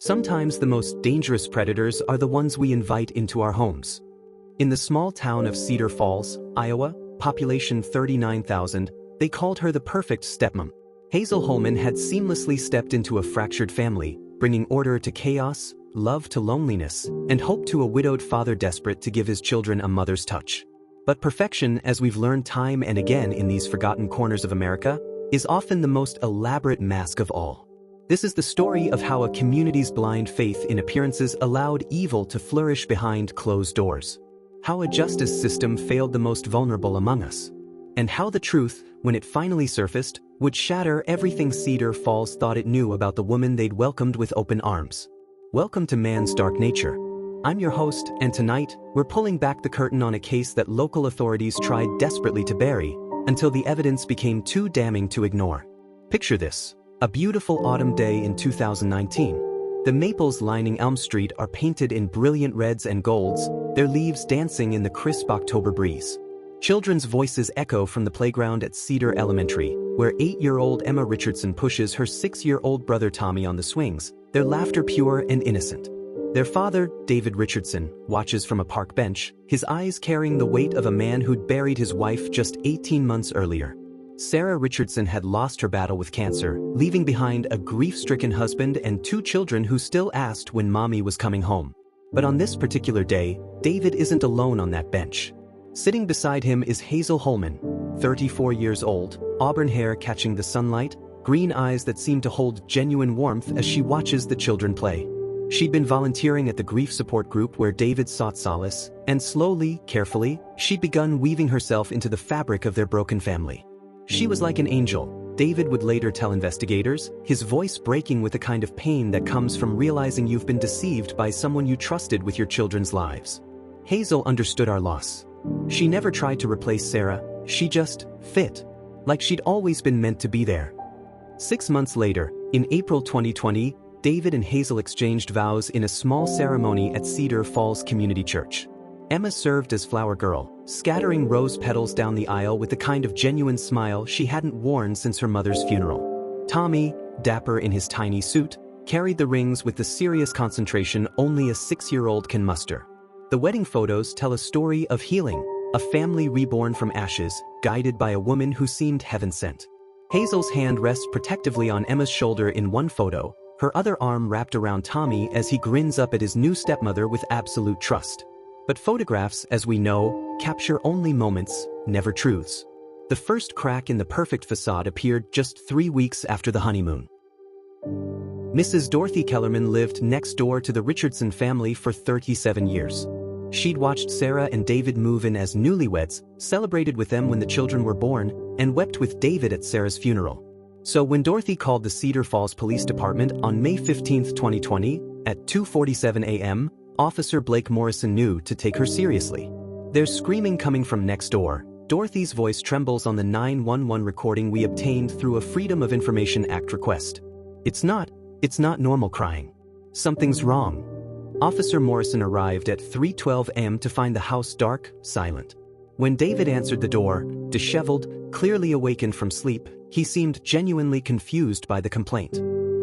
Sometimes the most dangerous predators are the ones we invite into our homes. In the small town of Cedar Falls, Iowa, population 39,000, they called her the perfect stepmom. Hazel Holman had seamlessly stepped into a fractured family, bringing order to chaos, love to loneliness, and hope to a widowed father desperate to give his children a mother's touch. But perfection, as we've learned time and again in these forgotten corners of America, is often the most elaborate mask of all. This is the story of how a community's blind faith in appearances allowed evil to flourish behind closed doors. How a justice system failed the most vulnerable among us. And how the truth, when it finally surfaced, would shatter everything Cedar Falls thought it knew about the woman they'd welcomed with open arms. Welcome to Man's Dark Nature. I'm your host, and tonight, we're pulling back the curtain on a case that local authorities tried desperately to bury, until the evidence became too damning to ignore. Picture this. A beautiful autumn day in 2019. The maples lining Elm Street are painted in brilliant reds and golds, their leaves dancing in the crisp October breeze. Children's voices echo from the playground at Cedar Elementary, where 8-year-old Emma Richardson pushes her 6-year-old brother Tommy on the swings, their laughter pure and innocent. Their father, David Richardson, watches from a park bench, his eyes carrying the weight of a man who'd buried his wife just 18 months earlier. Sarah Richardson had lost her battle with cancer, leaving behind a grief-stricken husband and 2 children who still asked when mommy was coming home. But on this particular day, David isn't alone on that bench. Sitting beside him is Hazel Holman, 34 years old, auburn hair catching the sunlight, green eyes that seem to hold genuine warmth as she watches the children play. She'd been volunteering at the grief support group where David sought solace, and slowly, carefully, she'd begun weaving herself into the fabric of their broken family. She was like an angel, David would later tell investigators, his voice breaking with the kind of pain that comes from realizing you've been deceived by someone you trusted with your children's lives. Hazel understood our loss. She never tried to replace Sarah, she just fit. Like she'd always been meant to be there. 6 months later, in April 2020, David and Hazel exchanged vows in a small ceremony at Cedar Falls Community Church. Emma served as flower girl, scattering rose petals down the aisle with the kind of genuine smile she hadn't worn since her mother's funeral. Tommy, dapper in his tiny suit, carried the rings with the serious concentration only a 6-year-old can muster. The wedding photos tell a story of healing, a family reborn from ashes, guided by a woman who seemed heaven-sent. Hazel's hand rests protectively on Emma's shoulder in one photo, her other arm wrapped around Tommy as he grins up at his new stepmother with absolute trust. But photographs, as we know, capture only moments, never truths. The first crack in the perfect facade appeared just 3 weeks after the honeymoon. Mrs. Dorothy Kellerman lived next door to the Richardson family for 37 years. She'd watched Sarah and David move in as newlyweds, celebrated with them when the children were born, and wept with David at Sarah's funeral. So when Dorothy called the Cedar Falls Police Department on May 15, 2020, at 2:47 a.m., Officer Blake Morrison knew to take her seriously. There's screaming coming from next door. Dorothy's voice trembles on the 911 recording we obtained through a Freedom of Information Act request. It's not normal crying. Something's wrong. Officer Morrison arrived at 3:12 a.m. to find the house dark, silent. When David answered the door, disheveled, clearly awakened from sleep, he seemed genuinely confused by the complaint.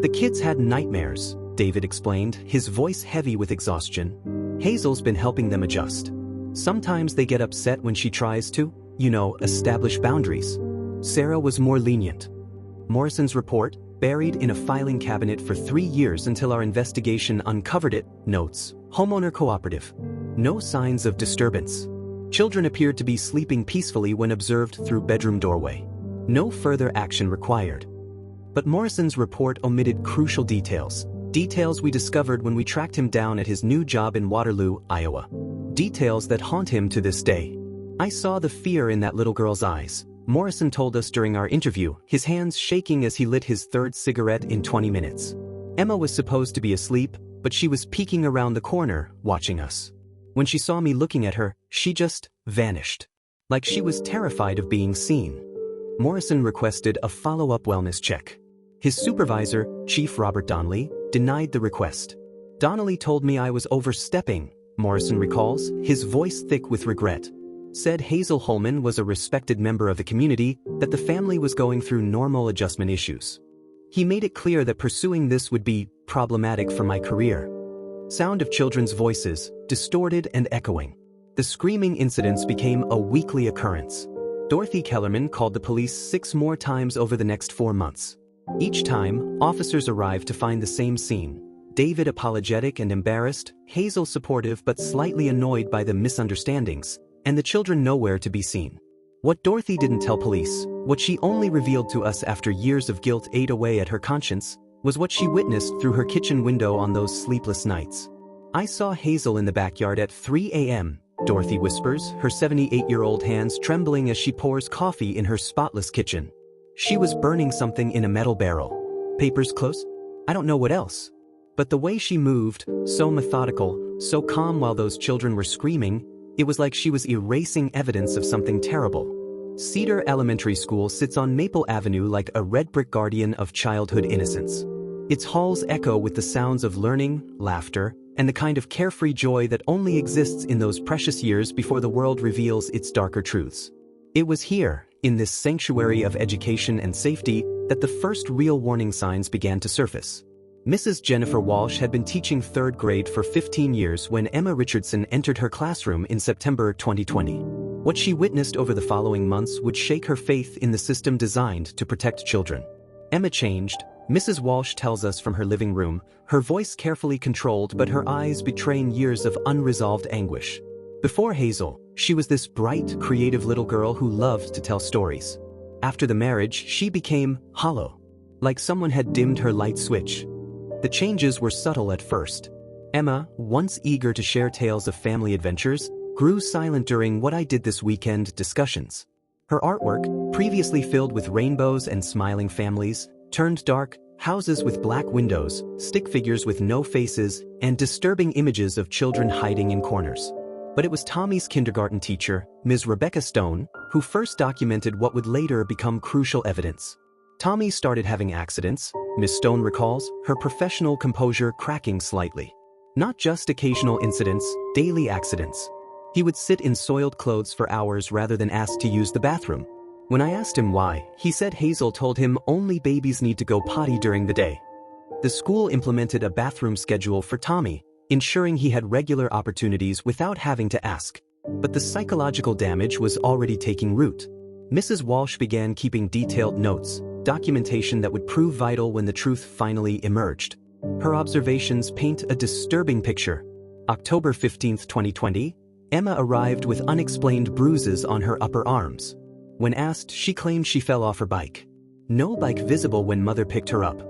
The kids had nightmares, David explained, his voice heavy with exhaustion. Hazel's been helping them adjust. Sometimes they get upset when she tries to, establish boundaries. Sarah was more lenient. Morrison's report, buried in a filing cabinet for 3 years until our investigation uncovered it, notes, homeowner cooperative. No signs of disturbance. Children appeared to be sleeping peacefully when observed through bedroom doorway. No further action required. But Morrison's report omitted crucial details. Details we discovered when we tracked him down at his new job in Waterloo, Iowa. Details that haunt him to this day. I saw the fear in that little girl's eyes, Morrison told us during our interview, his hands shaking as he lit his 3rd cigarette in 20 minutes. Emma was supposed to be asleep, but she was peeking around the corner, watching us. When she saw me looking at her, she just vanished. Like she was terrified of being seen. Morrison requested a follow-up wellness check. His supervisor, Chief Robert Donnelly, denied the request. Donnelly told me I was overstepping, Morrison recalls, his voice thick with regret. Said Hazel Holman was a respected member of the community, that the family was going through normal adjustment issues. He made it clear that pursuing this would be problematic for my career. Sound of children's voices, distorted and echoing. The screaming incidents became a weekly occurrence. Dorothy Kellerman called the police 6 more times over the next 4 months. Each time, officers arrived to find the same scene. David apologetic and embarrassed, Hazel supportive but slightly annoyed by the misunderstandings, and the children nowhere to be seen. What Dorothy didn't tell police, what she only revealed to us after years of guilt ate away at her conscience, was what she witnessed through her kitchen window on those sleepless nights. "I saw Hazel in the backyard at 3 a.m., Dorothy whispers, her 78-year-old hands trembling as she pours coffee in her spotless kitchen. She was burning something in a metal barrel. Papers close? I don't know what else. But the way she moved, so methodical, so calm while those children were screaming, it was like she was erasing evidence of something terrible." Cedar Elementary School sits on Maple Avenue like a red brick guardian of childhood innocence. Its halls echo with the sounds of learning, laughter, and the kind of carefree joy that only exists in those precious years before the world reveals its darker truths. It was here, in this sanctuary of education and safety, that the first real warning signs began to surface. Mrs. Jennifer Walsh had been teaching 3rd grade for 15 years when Emma Richardson entered her classroom in September 2020. What she witnessed over the following months would shake her faith in the system designed to protect children. Emma changed, Mrs. Walsh tells us from her living room, her voice carefully controlled but her eyes betraying years of unresolved anguish. Before Hazel, she was this bright, creative little girl who loved to tell stories. After the marriage, she became hollow, like someone had dimmed her light switch. The changes were subtle at first. Emma, once eager to share tales of family adventures, grew silent during "what I did this weekend" discussions. Her artwork, previously filled with rainbows and smiling families, turned dark, houses with black windows, stick figures with no faces, and disturbing images of children hiding in corners. But it was Tommy's kindergarten teacher, Ms. Rebecca Stone, who first documented what would later become crucial evidence. Tommy started having accidents, Ms. Stone recalls, her professional composure cracking slightly. Not just occasional incidents, daily accidents. He would sit in soiled clothes for hours rather than ask to use the bathroom. When I asked him why, he said Hazel told him only babies need to go potty during the day. The school implemented a bathroom schedule for Tommy, ensuring he had regular opportunities without having to ask. But the psychological damage was already taking root. Mrs. Walsh began keeping detailed notes, documentation that would prove vital when the truth finally emerged. Her observations paint a disturbing picture. October 15, 2020, Emma arrived with unexplained bruises on her upper arms. When asked, she claimed she fell off her bike. No bike visible when mother picked her up.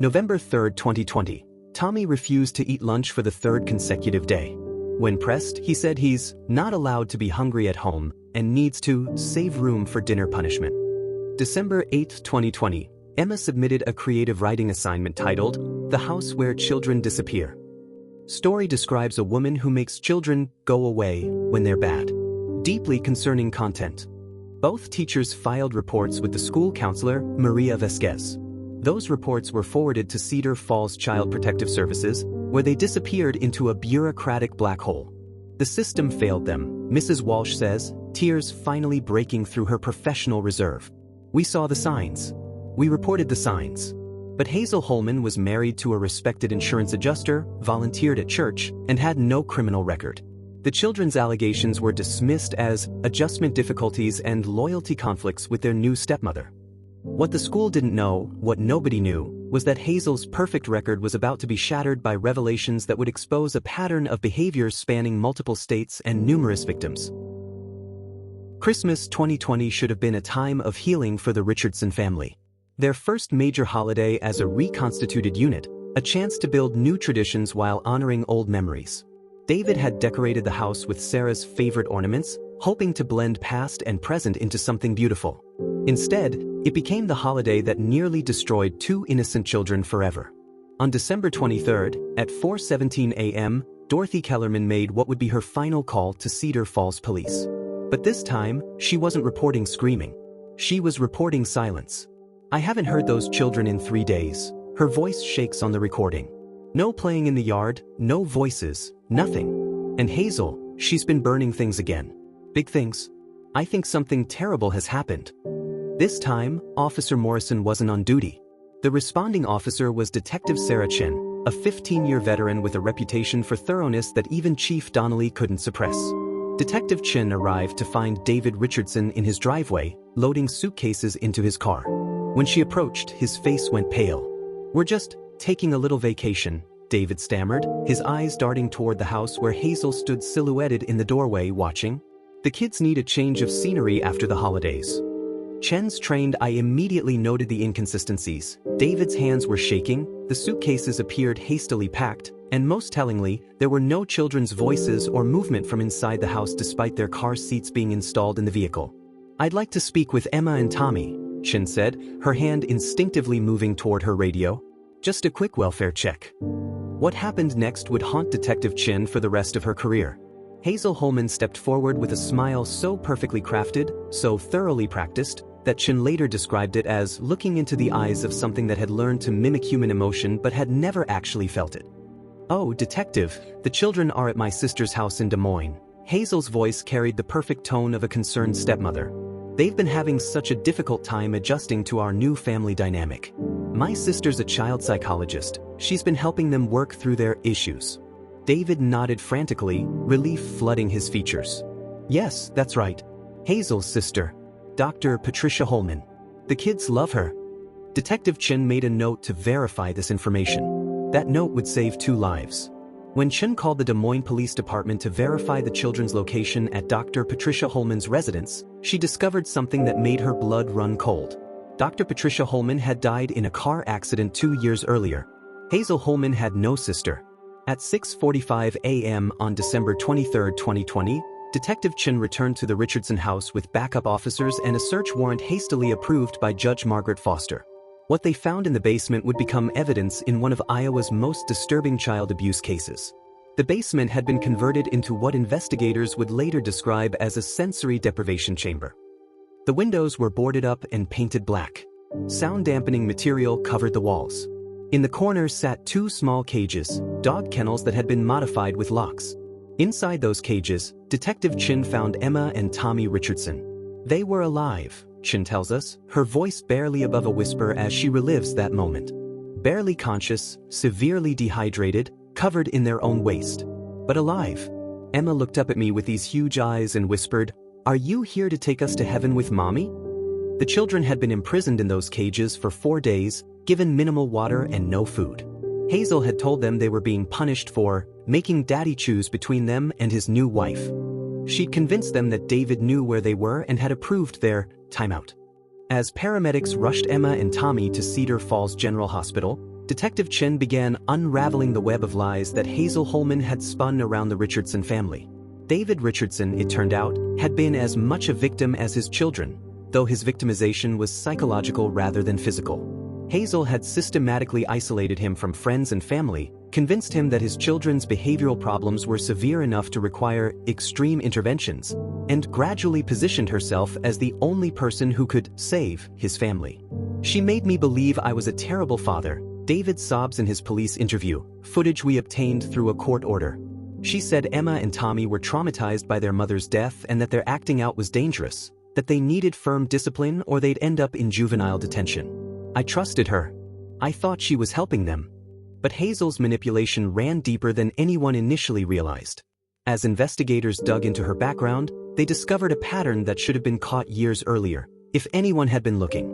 November 3, 2020, Tommy refused to eat lunch for the 3rd consecutive day. When pressed, he said he's not allowed to be hungry at home and needs to save room for dinner punishment. December 8, 2020, Emma submitted a creative writing assignment titled, "The House Where Children Disappear." Story describes a woman who makes children go away when they're bad. Deeply concerning content. Both teachers filed reports with the school counselor, Maria Vasquez. Those reports were forwarded to Cedar Falls Child Protective Services, where they disappeared into a bureaucratic black hole. The system failed them, Mrs. Walsh says, tears finally breaking through her professional reserve. "We saw the signs. We reported the signs." But Hazel Holman was married to a respected insurance adjuster, volunteered at church, and had no criminal record. The children's allegations were dismissed as adjustment difficulties and loyalty conflicts with their new stepmother. What the school didn't know, what nobody knew, was that Hazel's perfect record was about to be shattered by revelations that would expose a pattern of behaviors spanning multiple states and numerous victims. Christmas 2020 should have been a time of healing for the Richardson family. Their first major holiday as a reconstituted unit, a chance to build new traditions while honoring old memories. David had decorated the house with Sarah's favorite ornaments, hoping to blend past and present into something beautiful. Instead, it became the holiday that nearly destroyed 2 innocent children forever. On December 23, at 4:17 a.m., Dorothy Kellerman made what would be her final call to Cedar Falls Police. But this time, she wasn't reporting screaming. She was reporting silence. "I haven't heard those children in 3 days." Her voice shakes on the recording. No playing in the yard, no voices, nothing. And Hazel, she's been burning things again. Big things. "I think something terrible has happened." This time, Officer Morrison wasn't on duty. The responding officer was Detective Sarah Chen, a 15-year veteran with a reputation for thoroughness that even Chief Donnelly couldn't suppress. Detective Chen arrived to find David Richardson in his driveway, loading suitcases into his car. When she approached, his face went pale. "We're just taking a little vacation," David stammered, his eyes darting toward the house where Hazel stood silhouetted in the doorway watching. "The kids need a change of scenery after the holidays." Chen's trained eye immediately noted the inconsistencies. David's hands were shaking, the suitcases appeared hastily packed, and most tellingly, there were no children's voices or movement from inside the house despite their car seats being installed in the vehicle. "I'd like to speak with Emma and Tommy," Chen said, her hand instinctively moving toward her radio. "Just a quick welfare check." What happened next would haunt Detective Chen for the rest of her career. Hazel Holman stepped forward with a smile so perfectly crafted, so thoroughly practiced, that Chen later described it as looking into the eyes of something that had learned to mimic human emotion but had never actually felt it. "Oh, Detective, the children are at my sister's house in Des Moines." Hazel's voice carried the perfect tone of a concerned stepmother. "They've been having such a difficult time adjusting to our new family dynamic. My sister's a child psychologist. She's been helping them work through their issues." David nodded frantically, relief flooding his features. "Yes, that's right. Hazel's sister. Dr. Patricia Holman. The kids love her." Detective Chen made a note to verify this information. That note would save 2 lives. When Chen called the Des Moines Police Department to verify the children's location at Dr. Patricia Holman's residence, she discovered something that made her blood run cold. Dr. Patricia Holman had died in a car accident 2 years earlier. Hazel Holman had no sister. At 6:45 a.m. on December 23, 2020, Detective Chen returned to the Richardson house with backup officers and a search warrant hastily approved by Judge Margaret Foster. What they found in the basement would become evidence in one of Iowa's most disturbing child abuse cases. The basement had been converted into what investigators would later describe as a sensory deprivation chamber. The windows were boarded up and painted black. Sound-dampening material covered the walls. In the corners sat 2 small cages, dog kennels that had been modified with locks. Inside those cages, Detective Chen found Emma and Tommy Richardson. They were alive, Chen tells us, her voice barely above a whisper as she relives that moment. Barely conscious, severely dehydrated, covered in their own waste. But alive. Emma looked up at me with these huge eyes and whispered, "Are you here to take us to heaven with Mommy?" The children had been imprisoned in those cages for 4 days, given minimal water and no food. Hazel had told them they were being punished for making Daddy choose between them and his new wife. She'd convinced them that David knew where they were and had approved their timeout. As paramedics rushed Emma and Tommy to Cedar Falls General Hospital, Detective Chen began unraveling the web of lies that Hazel Holman had spun around the Richardson family. David Richardson, it turned out, had been as much a victim as his children, though his victimization was psychological rather than physical. Hazel had systematically isolated him from friends and family, convinced him that his children's behavioral problems were severe enough to require extreme interventions, and gradually positioned herself as the only person who could save his family. "She made me believe I was a terrible father," David sobs in his police interview, footage we obtained through a court order. "She said Emma and Tommy were traumatized by their mother's death and that their acting out was dangerous, that they needed firm discipline or they'd end up in juvenile detention. I trusted her. I thought she was helping them." But Hazel's manipulation ran deeper than anyone initially realized. As investigators dug into her background, they discovered a pattern that should have been caught years earlier, if anyone had been looking.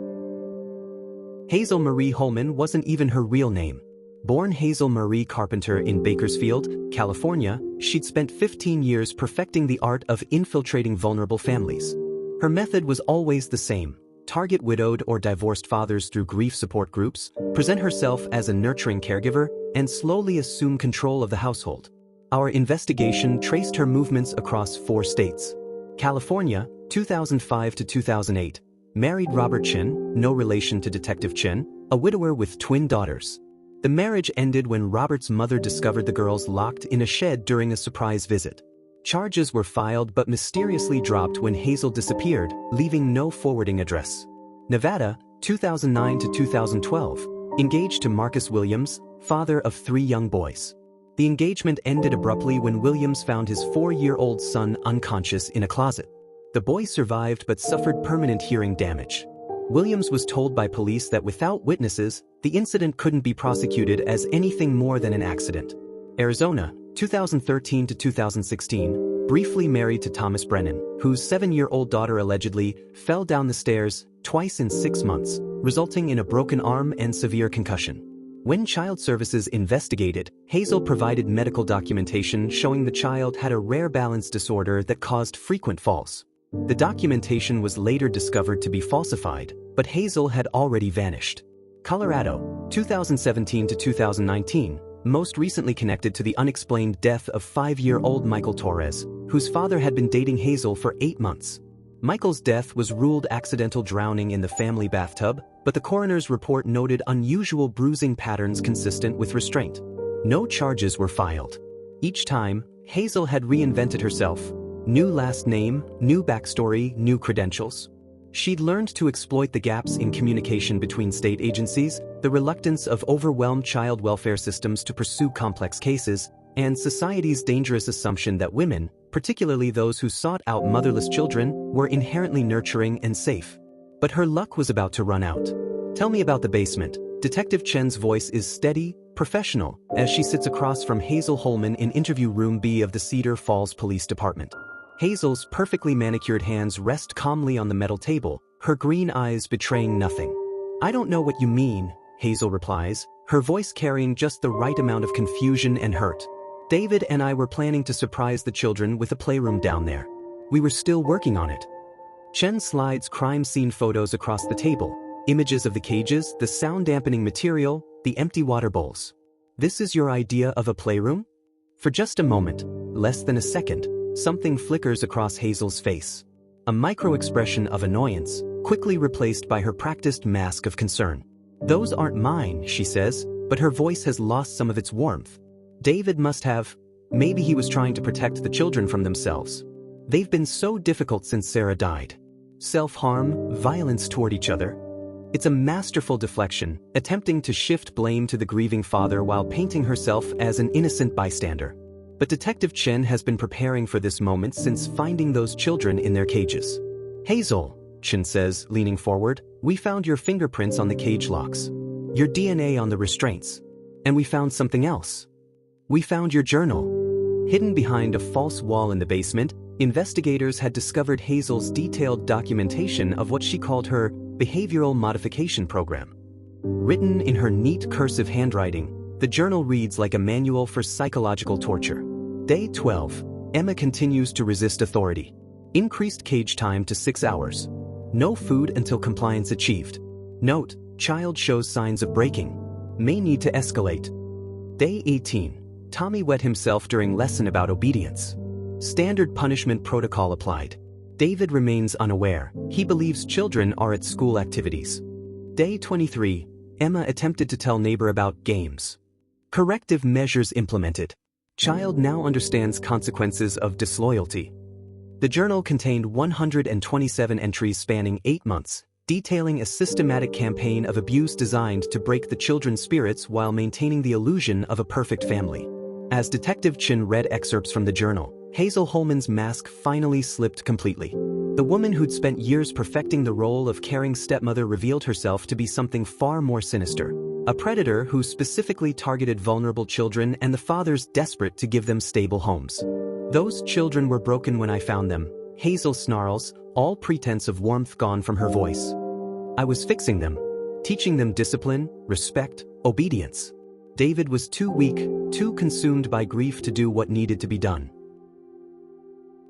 Hazel Marie Holman wasn't even her real name. Born Hazel Marie Carpenter in Bakersfield, California, she'd spent 15 years perfecting the art of infiltrating vulnerable families. Her method was always the same. Target widowed or divorced fathers through grief support groups, present herself as a nurturing caregiver, and slowly assume control of the household. Our investigation traced her movements across 4 states. California, 2005 to 2008. Married Robert Chen, no relation to Detective Chen, a widower with twin daughters. The marriage ended when Robert's mother discovered the girls locked in a shed during a surprise visit. Charges were filed but mysteriously dropped when Hazel disappeared, leaving no forwarding address. Nevada, 2009 to 2012. Engaged to Marcus Williams, father of 3 young boys. The engagement ended abruptly when Williams found his 4-year-old son unconscious in a closet. The boy survived but suffered permanent hearing damage. Williams was told by police that without witnesses, the incident couldn't be prosecuted as anything more than an accident. Arizona, 2013 to 2016, briefly married to Thomas Brennan, whose 7-year-old daughter allegedly fell down the stairs twice in 6 months, resulting in a broken arm and severe concussion. When Child Services investigated, Hazel provided medical documentation showing the child had a rare balance disorder that caused frequent falls. The documentation was later discovered to be falsified, but Hazel had already vanished. Colorado, 2017 to 2019, most recently connected to the unexplained death of 5-year-old Michael Torres, whose father had been dating Hazel for 8 months. Michael's death was ruled accidental drowning in the family bathtub, but the coroner's report noted unusual bruising patterns consistent with restraint. No charges were filed. Each time, Hazel had reinvented herself. New last name, new backstory, new credentials. She'd learned to exploit the gaps in communication between state agencies, the reluctance of overwhelmed child welfare systems to pursue complex cases, and society's dangerous assumption that women, particularly those who sought out motherless children, were inherently nurturing and safe. But her luck was about to run out. "Tell me about the basement." Detective Chen's voice is steady, professional, as she sits across from Hazel Holman in interview room B of the Cedar Falls Police Department. Hazel's perfectly manicured hands rest calmly on the metal table, her green eyes betraying nothing. "I don't know what you mean," Hazel replies, her voice carrying just the right amount of confusion and hurt. "David and I were planning to surprise the children with a playroom down there. We were still working on it." Chen slides crime scene photos across the table, images of the cages, the sound-dampening material, the empty water bowls. "This is your idea of a playroom?" For just a moment, less than a second, something flickers across Hazel's face. A micro-expression of annoyance, quickly replaced by her practiced mask of concern. "Those aren't mine," she says, but her voice has lost some of its warmth. "David must have. Maybe he was trying to protect the children from themselves. They've been so difficult since Sarah died. Self-harm, violence toward each other." It's a masterful deflection, attempting to shift blame to the grieving father while painting herself as an innocent bystander. But Detective Chen has been preparing for this moment since finding those children in their cages. "Hazel," Chen says, leaning forward, "we found your fingerprints on the cage locks. Your DNA on the restraints. And we found something else. We found your journal." Hidden behind a false wall in the basement, investigators had discovered Hazel's detailed documentation of what she called her behavioral modification program. Written in her neat cursive handwriting, the journal reads like a manual for psychological torture. Day 12. Emma continues to resist authority. Increased cage time to 6 hours. No food until compliance achieved. Note, child shows signs of breaking. May need to escalate. Day 18. Tommy wet himself during lesson about obedience. Standard punishment protocol applied. David remains unaware. He believes children are at school activities. Day 23. Emma attempted to tell neighbor about games. Corrective measures implemented. Child now understands consequences of disloyalty. The journal contained 127 entries spanning 8 months, detailing a systematic campaign of abuse designed to break the children's spirits while maintaining the illusion of a perfect family. As Detective Chin read excerpts from the journal, Hazel Holman's mask finally slipped completely. The woman who'd spent years perfecting the role of caring stepmother revealed herself to be something far more sinister. A predator who specifically targeted vulnerable children and the fathers desperate to give them stable homes. "Those children were broken when I found them," Hazel snarls, all pretense of warmth gone from her voice. "I was fixing them, teaching them discipline, respect, obedience. David was too weak, too consumed by grief to do what needed to be done."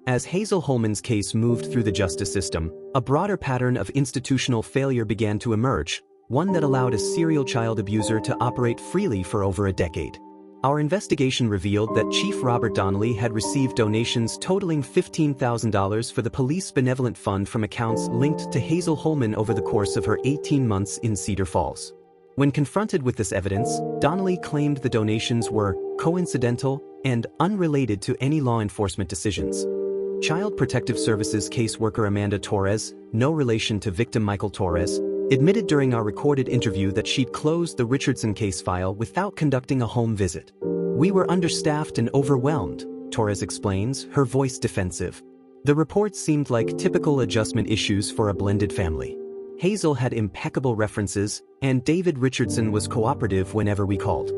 As Hazel Holman's case moved through the justice system, a broader pattern of institutional failure began to emerge, one that allowed a serial child abuser to operate freely for over a decade. Our investigation revealed that Chief Robert Donnelly had received donations totaling $15,000 for the Police Benevolent Fund from accounts linked to Hazel Holman over the course of her 18 months in Cedar Falls. When confronted with this evidence, Donnelly claimed the donations were coincidental and unrelated to any law enforcement decisions. Child Protective Services caseworker Amanda Torres, no relation to victim Michael Torres, admitted during our recorded interview that she'd closed the Richardson case file without conducting a home visit. "We were understaffed and overwhelmed," Torres explains, her voice defensive. The report seemed like typical adjustment issues for a blended family. Hazel had impeccable references, and David Richardson was cooperative whenever we called.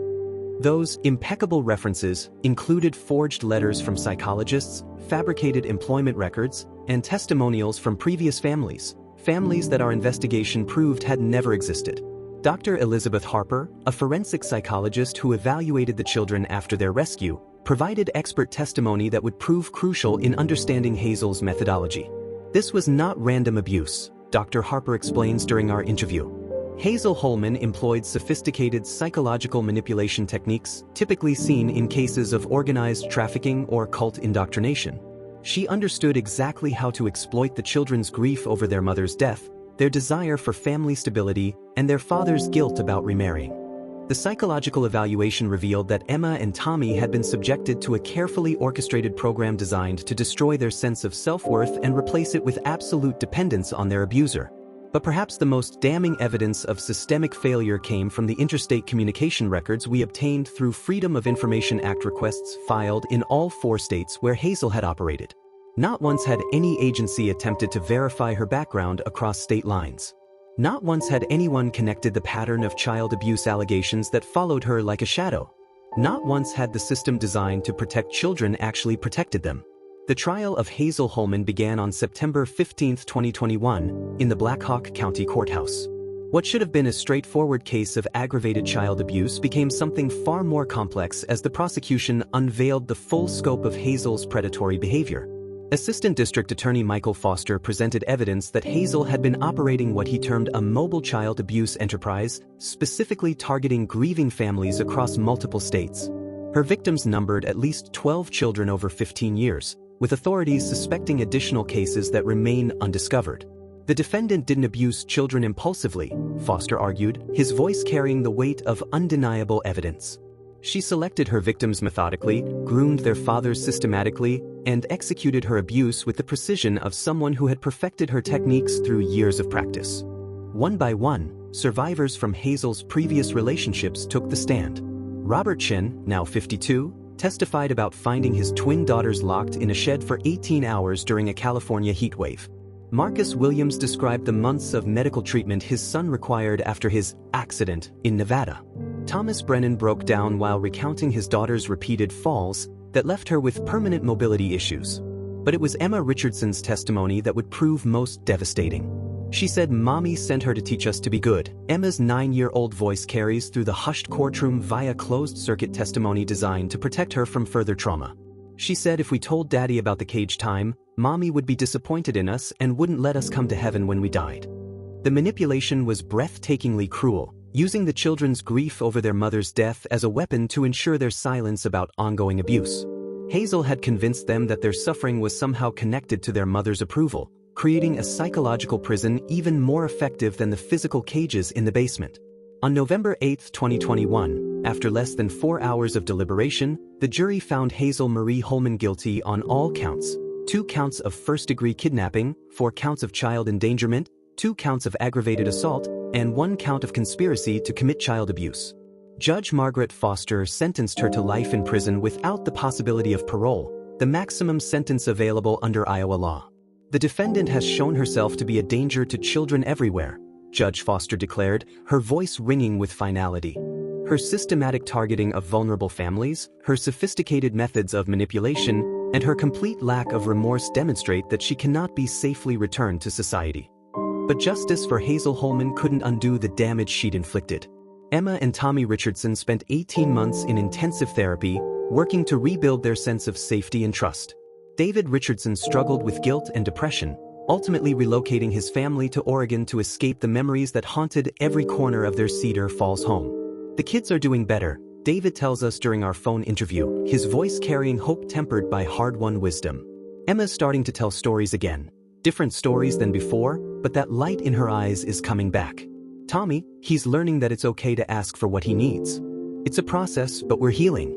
Those impeccable references included forged letters from psychologists, fabricated employment records, and testimonials from previous families that our investigation proved had never existed. Dr. Elizabeth Harper, a forensic psychologist who evaluated the children after their rescue, provided expert testimony that would prove crucial in understanding Hazel's methodology. This was not random abuse, Dr. Harper explains during our interview. Hazel Holman employed sophisticated psychological manipulation techniques typically seen in cases of organized trafficking or cult indoctrination. She understood exactly how to exploit the children's grief over their mother's death, their desire for family stability, and their father's guilt about remarrying. The psychological evaluation revealed that Emma and Tommy had been subjected to a carefully orchestrated program designed to destroy their sense of self-worth and replace it with absolute dependence on their abuser. But perhaps the most damning evidence of systemic failure came from the interstate communication records we obtained through Freedom of Information Act requests filed in all 4 states where Hazel had operated. Not once had any agency attempted to verify her background across state lines. Not once had anyone connected the pattern of child abuse allegations that followed her like a shadow. Not once had the system designed to protect children actually protected them. The trial of Hazel Holman began on September 15, 2021, in the Black Hawk County Courthouse. What should have been a straightforward case of aggravated child abuse became something far more complex as the prosecution unveiled the full scope of Hazel's predatory behavior. Assistant District Attorney Michael Foster presented evidence that Hazel had been operating what he termed a mobile child abuse enterprise, specifically targeting grieving families across multiple states. Her victims numbered at least 12 children over 15 years, with authorities suspecting additional cases that remain undiscovered. The defendant didn't abuse children impulsively, Foster argued, his voice carrying the weight of undeniable evidence. She selected her victims methodically, groomed their fathers systematically, and executed her abuse with the precision of someone who had perfected her techniques through years of practice. One by one, survivors from Hazel's previous relationships took the stand. Robert Chin, now 52, testified about finding his twin daughters locked in a shed for 18 hours during a California heatwave. Marcus Williams described the months of medical treatment his son required after his accident in Nevada. Thomas Brennan broke down while recounting his daughter's repeated falls that left her with permanent mobility issues. But it was Emma Richardson's testimony that would prove most devastating. She said, "Mommy sent her to teach us to be good." Emma's 9-year-old voice carries through the hushed courtroom via closed-circuit testimony designed to protect her from further trauma. She said if we told Daddy about the cage time, Mommy would be disappointed in us and wouldn't let us come to heaven when we died. The manipulation was breathtakingly cruel, using the children's grief over their mother's death as a weapon to ensure their silence about ongoing abuse. Hazel had convinced them that their suffering was somehow connected to their mother's approval, creating a psychological prison even more effective than the physical cages in the basement. On November 8, 2021, after less than 4 hours of deliberation, the jury found Hazel Marie Holman guilty on all counts: 2 counts of first-degree kidnapping, 4 counts of child endangerment, 2 counts of aggravated assault, and 1 count of conspiracy to commit child abuse. Judge Margaret Foster sentenced her to life in prison without the possibility of parole, the maximum sentence available under Iowa law. The defendant has shown herself to be a danger to children everywhere, Judge Foster declared, her voice ringing with finality. Her systematic targeting of vulnerable families, her sophisticated methods of manipulation, and her complete lack of remorse demonstrate that she cannot be safely returned to society. But justice for Hazel Holman couldn't undo the damage she'd inflicted. Emma and Tommy Richardson spent 18 months in intensive therapy, working to rebuild their sense of safety and trust. David Richardson struggled with guilt and depression, ultimately relocating his family to Oregon to escape the memories that haunted every corner of their Cedar Falls home. The kids are doing better, David tells us during our phone interview, his voice carrying hope tempered by hard-won wisdom. Emma's starting to tell stories again. Different stories than before, but that light in her eyes is coming back. Tommy, he's learning that it's okay to ask for what he needs. It's a process, but we're healing.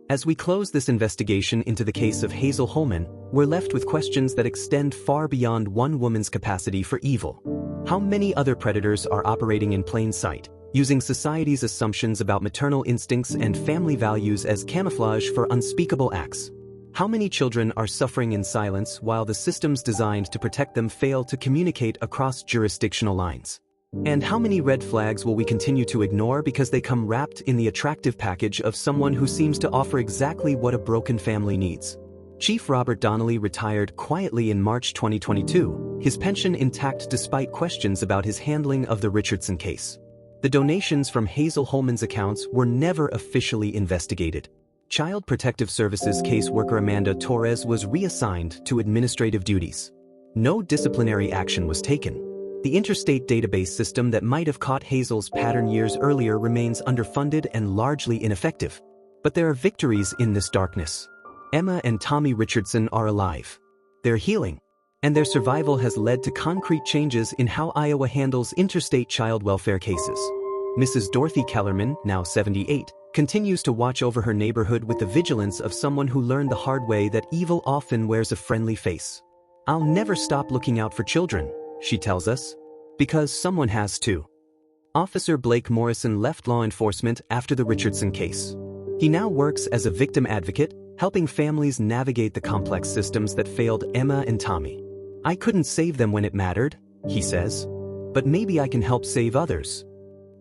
As we close this investigation into the case of Hazel Holman, we're left with questions that extend far beyond one woman's capacity for evil. How many other predators are operating in plain sight, using society's assumptions about maternal instincts and family values as camouflage for unspeakable acts? How many children are suffering in silence while the systems designed to protect them fail to communicate across jurisdictional lines? And how many red flags will we continue to ignore because they come wrapped in the attractive package of someone who seems to offer exactly what a broken family needs? Chief Robert Donnelly retired quietly in March 2022, his pension intact despite questions about his handling of the Richardson case. The donations from Hazel Holman's accounts were never officially investigated. Child Protective Services caseworker Amanda Torres was reassigned to administrative duties. No disciplinary action was taken. The interstate database system that might have caught Hazel's pattern years earlier remains underfunded and largely ineffective. But there are victories in this darkness. Emma and Tommy Richardson are alive. They're healing. And their survival has led to concrete changes in how Iowa handles interstate child welfare cases. Mrs. Dorothy Kellerman, now 78, continues to watch over her neighborhood with the vigilance of someone who learned the hard way that evil often wears a friendly face. "I'll never stop looking out for children," she tells us, because someone has to. Officer Blake Morrison left law enforcement after the Richardson case. He now works as a victim advocate, helping families navigate the complex systems that failed Emma and Tommy. "I couldn't save them when it mattered," he says, "but maybe I can help save others."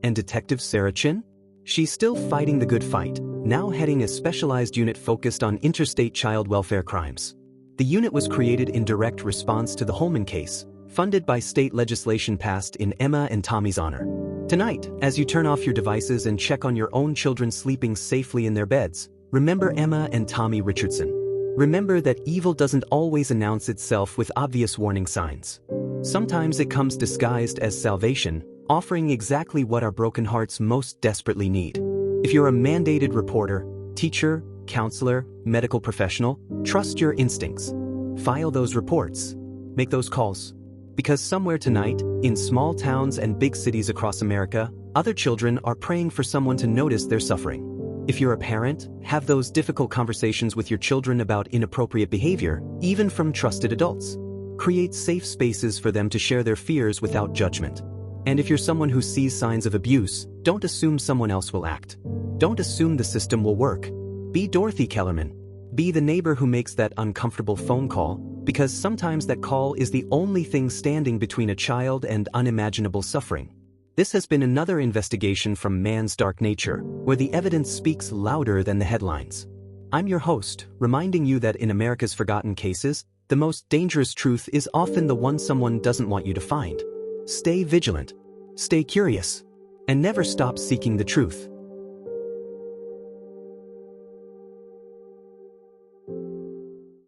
And Detective Sarah Chin? She's still fighting the good fight, now heading a specialized unit focused on interstate child welfare crimes. The unit was created in direct response to the Holman case, funded by state legislation passed in Emma and Tommy's honor. Tonight, as you turn off your devices and check on your own children sleeping safely in their beds, remember Emma and Tommy Richardson. Remember that evil doesn't always announce itself with obvious warning signs. Sometimes it comes disguised as salvation, offering exactly what our broken hearts most desperately need. If you're a mandated reporter, teacher, counselor, medical professional, trust your instincts. File those reports. Make those calls. Because somewhere tonight, in small towns and big cities across America, other children are praying for someone to notice their suffering. If you're a parent, have those difficult conversations with your children about inappropriate behavior, even from trusted adults. Create safe spaces for them to share their fears without judgment. And if you're someone who sees signs of abuse, don't assume someone else will act. Don't assume the system will work. Be Dorothy Kellerman. Be the neighbor who makes that uncomfortable phone call, because sometimes that call is the only thing standing between a child and unimaginable suffering. This has been another investigation from Man's Dark Nature, where the evidence speaks louder than the headlines. I'm your host, reminding you that in America's forgotten cases, the most dangerous truth is often the one someone doesn't want you to find. Stay vigilant, stay curious, and never stop seeking the truth.